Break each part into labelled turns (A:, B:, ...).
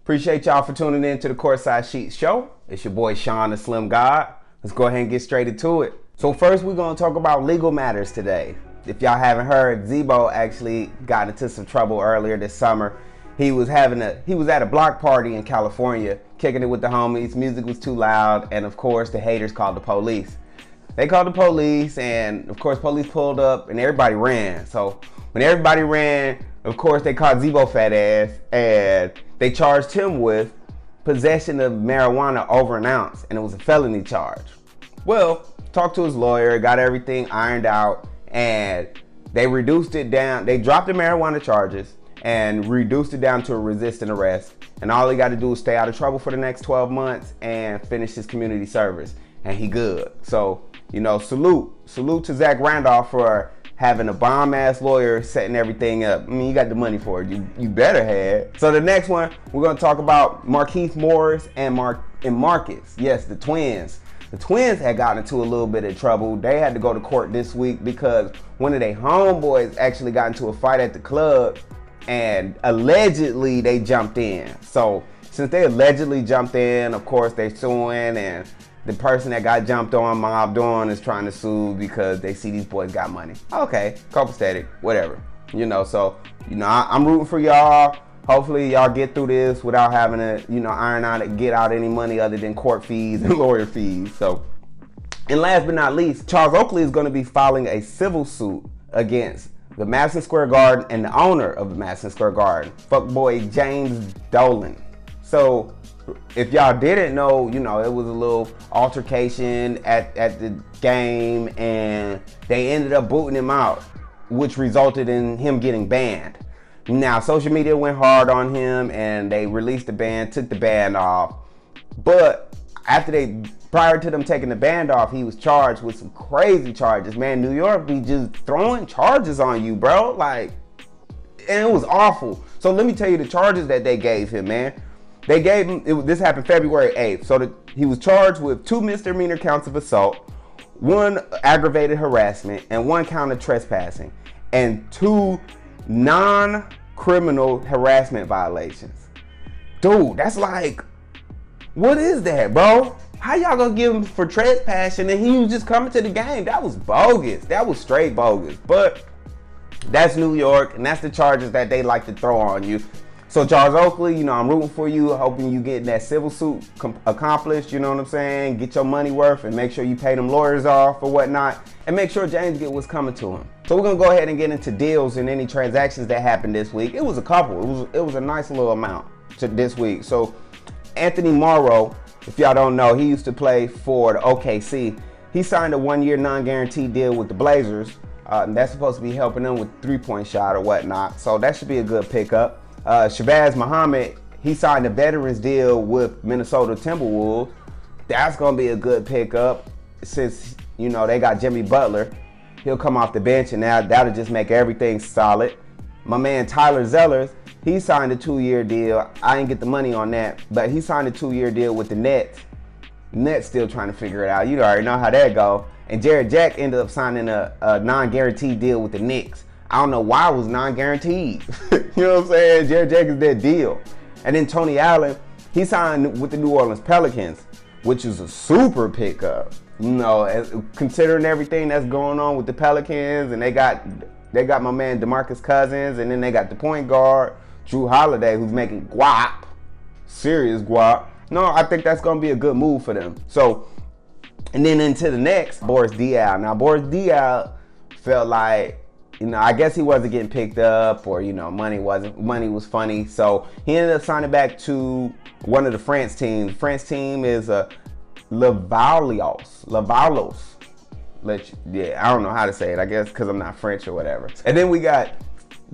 A: Appreciate y'all for tuning in to the Courtside Sheets Show. It's your boy Sean the Slim God. Let's go ahead and get straight into it. So first we're going to talk about legal matters today. If y'all haven't heard, Zebo actually got into some trouble earlier this summer. He was at a block party in California, kicking it with the homies. Music was too loud, and of course the haters called the police. They called the police, and of course police pulled up and everybody ran. So when everybody ran, of course they caught Zebo fat ass and they charged him with possession of marijuana over an ounce, and it was a felony charge. Well, talked to his lawyer, got everything ironed out, and they reduced it down. They dropped the marijuana charges and reduced it down to a resisting arrest. And all he got to do is stay out of trouble for the next 12 months and finish his community service. And he good. So, salute to Zach Randolph for having a bomb-ass lawyer setting everything up. I mean, you got the money for it. You better have. So the next one, we're going to talk about Markieff Morris and Marcus. Yes, the twins. The twins had gotten into a little bit of trouble. They had to go to court this week because one of their homeboys actually got into a fight at the club and allegedly they jumped in. So since they allegedly jumped in, of course they're suing, and the person that got jumped on, mobbed on, is trying to sue because they see these boys got money. Okay, copacetic, whatever. I'm rooting for y'all. Hopefully y'all get through this without having to, iron out and get out any money other than court fees and lawyer fees. So, and last but not least, Charles Oakley is going to be filing a civil suit against the Madison Square Garden and the owner of the Madison Square Garden, fuckboy James Dolan. So, if y'all didn't know, it was a little altercation at the game, and they ended up booting him out, which resulted in him getting banned. Now, social media went hard on him, and they released the ban, took the ban off. But prior to them taking the ban off, he was charged with some crazy charges. Man, New York be just throwing charges on you, bro. And it was awful. So let me tell you the charges that they gave him, man. They gave him, this happened February 8th. So he was charged with 2 misdemeanor counts of assault, 1 aggravated harassment, and 1 count of trespassing, and 2 non-criminal harassment violations. Dude, that's what is that, bro? How y'all gonna give him for trespassing and he was just coming to the game? That was bogus. That was straight bogus. But that's New York, and that's the charges that they like to throw on you. So Charles Oakley, I'm rooting for you, hoping you get that civil suit accomplished, you know what I'm saying? Get your money worth and make sure you pay them lawyers off or whatnot, and make sure James get what's coming to him. So we're gonna go ahead and get into deals and any transactions that happened this week. It was a couple. It was a nice little amount to this week. So Anthony Morrow, if y'all don't know, he used to play for the OKC. He signed a 1-year non-guaranteed deal with the Blazers. That's supposed to be helping them with three-point shot or whatnot. So that should be a good pickup. Shabazz Muhammad, he signed a veterans deal with Minnesota Timberwolves. That's going to be a good pickup since, they got Jimmy Butler. He'll come off the bench, and that'll just make everything solid. My man Tyler Zellers, he signed a 2-year deal. I didn't get the money on that, but he signed a 2-year deal with the Nets. Nets still trying to figure it out. You already know how that go. And Jared Jack ended up signing a non-guaranteed deal with the Knicks. I don't know why it was non-guaranteed. You know what I'm saying? Jared Jack is that deal. And then Tony Allen, he signed with the New Orleans Pelicans, which is a super pickup. Considering everything that's going on with the Pelicans, and they got my man DeMarcus Cousins, and then they got the point guard, Drew Holiday, who's making guap, serious guap. No, I think that's going to be a good move for them. So, and then into the next, Boris Diaw. Now, Boris Diaw felt like, I guess he wasn't getting picked up, or, money was funny. So he ended up signing back to one of the France teams. The France team is Lavalos. I don't know how to say it, I guess because I'm not French or whatever. And then we got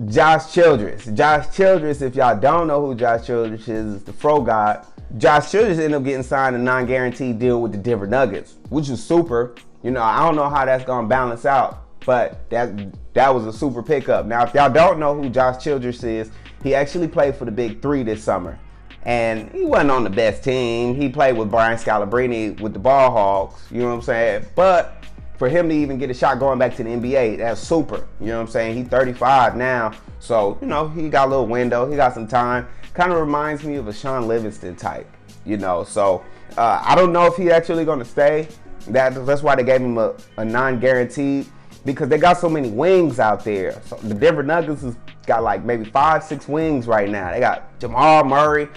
A: Josh Childress. Josh Childress, if y'all don't know who Josh Childress is the Fro God. Josh Childress ended up getting signed a non-guaranteed deal with the Denver Nuggets, which is super. I don't know how that's going to balance out, but that was a super pickup. Now, if y'all don't know who Josh Childress is, he actually played for the Big Three this summer. And he wasn't on the best team. He played with Brian Scalabrine with the Ball Hogs, you know what I'm saying? But for him to even get a shot going back to the NBA, that's super. You know what I'm saying? He's 35 now, so, you know, he got a little window. He got some time. Kind of reminds me of a Sean Livingston type, you know. So I don't know if he's actually going to stay. That's why they gave him a non-guaranteed, because they got so many wings out there. So the Denver Nuggets has got like maybe 5-6 wings right now. They got Jamal Murray.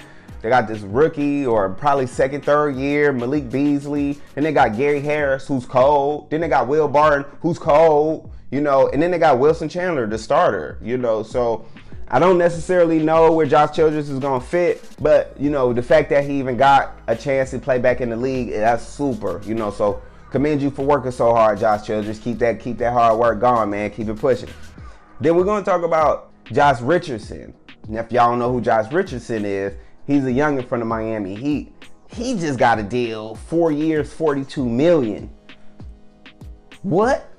A: They got this rookie or probably second, third year, Malik Beasley. Then they got Gary Harris, who's cold. Then they got Will Barton, who's cold, you know. And then they got Wilson Chandler, the starter, you know. So I don't necessarily know where Josh Childress is going to fit. But, you know, the fact that he even got a chance to play back in the league, that's super, you know. So commend you for working so hard, Josh Childress. Keep that hard work going, man. Keep it pushing. Then we're going to talk about Josh Richardson. And if y'all don't know who Josh Richardson is, he's a youngin from the Miami Heat. He just got a deal, 4 years, $42 million. What?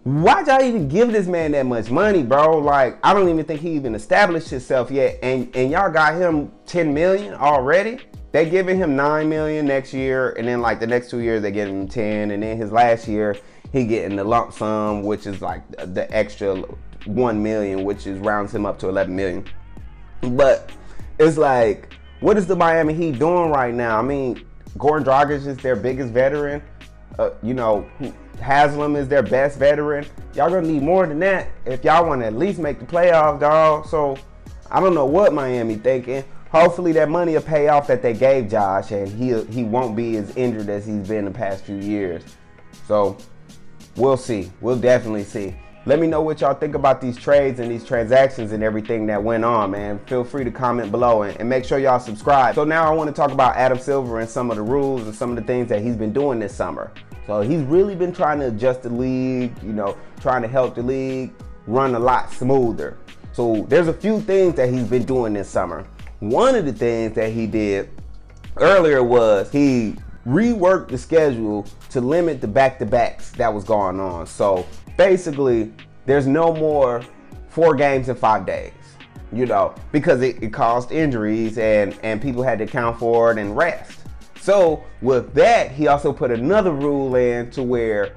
A: Why'd y'all even give this man that much money, bro? Like, I don't even think he even established himself yet. And y'all got him $10 million already? They giving him $9 million next year, and then like the next 2 years they give him 10, and then his last year he getting the lump sum, which is like the extra $1 million, which is rounds him up to $11 million. But it's like, what is the Miami Heat doing right now? I mean, Goran Dragic is their biggest veteran. You know, Haslam is their best veteran. Y'all gonna need more than that if y'all want to at least make the playoffs, dog. So I don't know what Miami thinking. Hopefully that money will pay off that they gave Josh, and he won't be as injured as he's been the past few years. So we'll see. We'll definitely see. Let me know what y'all think about these trades and these transactions and everything that went on, man. Feel free to comment below and make sure y'all subscribe. So now I want to talk about Adam Silver and some of the rules and some of the things that he's been doing this summer. So he's really been trying to adjust the league, you know, trying to help the league run a lot smoother. So there's a few things that he's been doing this summer. One of the things that he did earlier was he reworked the schedule to limit the back-to-backs that was going on. So basically, there's no more 4 games in 5 days, you know, because it caused injuries and people had to account for it and rest. So with that, he also put another rule in to where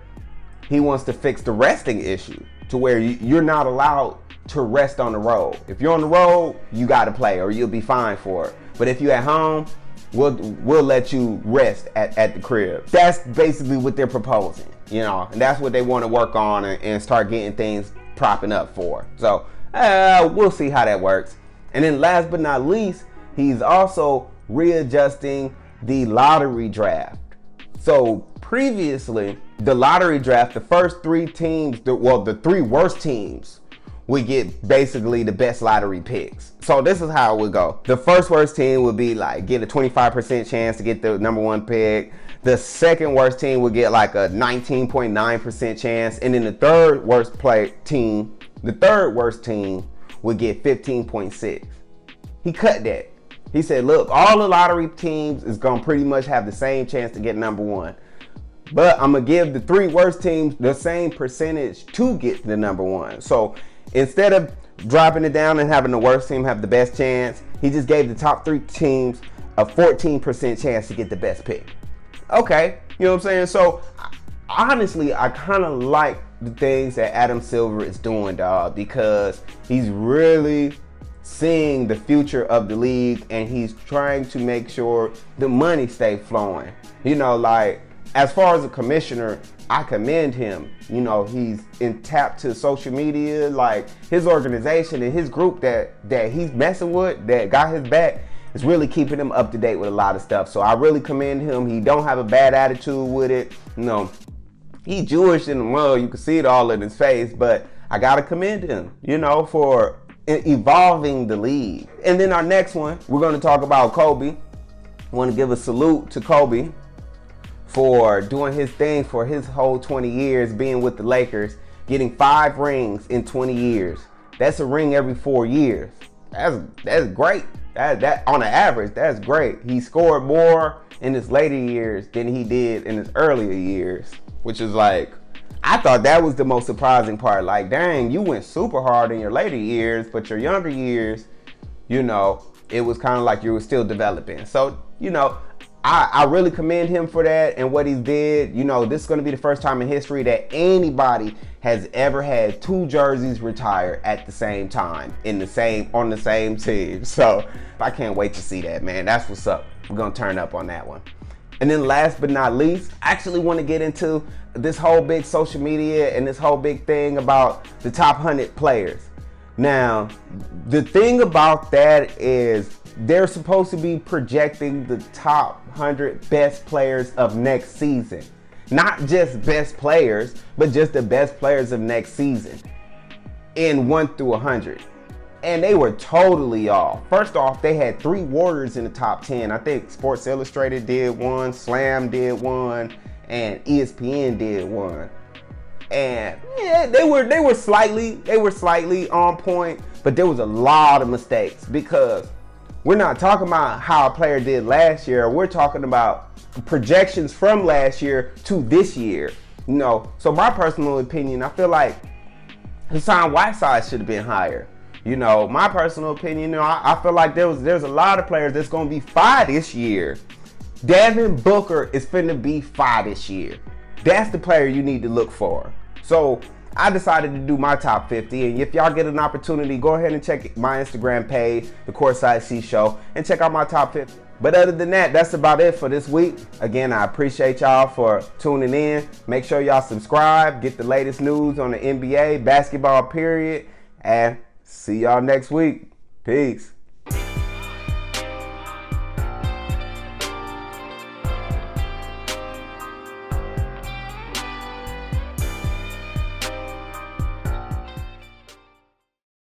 A: he wants to fix the resting issue, to where you're not allowed to rest on the road. If you're on the road, you got to play or you'll be fined for it. But if you're at home, we'll let you rest at the crib. That's basically what they're proposing, you know, and that's what they want to work on and start getting things propping up for. So we'll see how that works. And then last but not least, he's also readjusting the lottery draft. So previously, the lottery draft, the first 3 teams, the 3 worst teams would get basically the best lottery picks. So this is how it would go. The first worst team would be like get a 25% chance to get the number 1 pick. The second worst team would get like a 19.9% chance. And then the third worst team would get 15.6. He cut that. He said, look, all the lottery teams is gonna pretty much have the same chance to get number 1. But I'm gonna give the 3 worst teams the same percentage to get the number 1. So instead of dropping it down and having the worst team have the best chance, he just gave the top 3 teams a 14% chance to get the best pick. Okay, you know what I'm saying? So honestly, I kind of like the things that Adam Silver is doing, dog, because he's really seeing the future of the league and he's trying to make sure the money stay flowing. You know, like, as far as a commissioner, I commend him. You know, he's in tap to social media, like his organization and his group that he's messing with, that got his back, is really keeping him up to date with a lot of stuff. So I really commend him. He don't have a bad attitude with it. You know, he's Jewish in the world. You can see it all in his face, but I gotta commend him, you know, for evolving the league. And then our next one, we're gonna talk about Kobe. I want to give a salute to Kobe for doing his thing for his whole 20 years being with the Lakers, getting 5 rings in 20 years. That's a ring every 4 years. That's great. That on an average, that's great. He scored more in his later years than he did in his earlier years, which is like, I thought that was the most surprising part. Like, dang, you went super hard in your later years, but your younger years, you know, it was kind of like you were still developing. So, you know, I really commend him for that and what he did. You know, this is going to be the first time in history that anybody has ever had 2 jerseys retire at the same time on the same team. So I can't wait to see that, man. That's what's up. We're going to turn up on that one. And then last but not least, I actually want to get into this whole big social media and this whole big thing about the top 100 players. Now, the thing about that is they're supposed to be projecting the top 100 best players of next season. Not just best players, but just the best players of next season in 1 through 100. And they were totally off. First off, they had 3 Warriors in the top 10. I think Sports Illustrated did one, Slam did one, and ESPN did one. And yeah, they were slightly on point, but there was a lot of mistakes because we're not talking about how a player did last year. We're talking about projections from last year to this year. You know, so my personal opinion, I feel like Hassan Whiteside should have been higher. You know, my personal opinion, you know, I feel like there's a lot of players that's going to be fine this year. Devin Booker is finna be fine this year. That's the player you need to look for. So I decided to do my top 50, and if y'all get an opportunity, go ahead and check my Instagram page, the Courtside C Show, and check out my top 50. But other than that, that's about it for this week. Again, I appreciate y'all for tuning in. Make sure y'all subscribe, get the latest news on the NBA, basketball period, and see y'all next week. Peace.